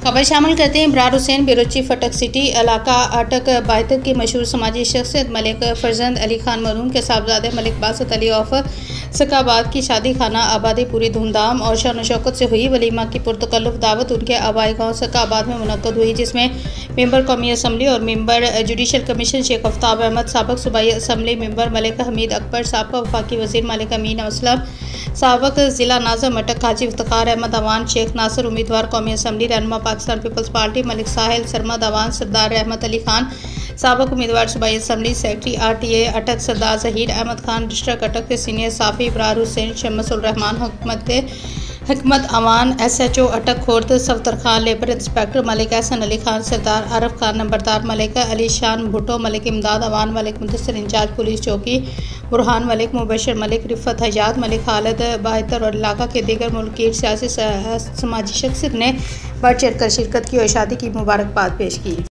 खबर शामिल करते हैं। इमरान हुसैन बिरोची फटक सिटी इलाका अटक बायतक की मशहूर समाजी शख्सियत मलिक फरजंद अली खान मरून के साहबजादे मलिक बासत अली ऑफ सकाबाद की शादी खाना आबादी पूरी धूमधाम और शान शौकत से हुई। वलीमा की पुरतकल्लुफ़ दावत उनके आबाई गाँव सकाबाद में मुनक्कद हुई, जिसमें मेंबर कौमी असम्बली और member judicial commission Sheikh Aftab Ahmed, साबिक सूबाई असम्बली मेंबर मलिक हमीद अकबर, साबिक़ वफाकी वज़ीर मलिक अमीन असलम, साबिक ज़िला नाज़िम अटक हाजी इफ्तिखार अहमद अवान, शेख नासिर उम्मीदवार कौमी असम्बली रहनुमा पाकिस्तान पीपल्स पार्टी, मलिक साहिल सरमद अवान, सरदार रहमत अली खान, साबिक उम्मीदवार सूबाई असम्बली सेक्रेटरी RTA अटक सरदार ज़हीर अहमद खान, डिस्ट्रिक्ट अटक के सीनियर साफ़ी इब्रार हुसैन, शमसुल रहमान हिकमत अवान, SHO अटक खुर्द सफ्तर खान, लेबर इंस्पेक्टर मलिक एहसन अली खान, सरदार आरफ खान, नंबरदार मलिक अली शान भुट्टो, मलिक इमदाद अवान, मलिक मुदस्सिर इंचार्ज पुलिस चौकी बुरहान मलिक, मुबशर मलिक, रिफ़त हजात मलिक, खालिद बाहितर और इलाका के दीगर मुल्की सियासी समाजी शख्सियत ने बढ़ चढ़ कर शिरकत की और शादी की मुबारकबाद पेश की।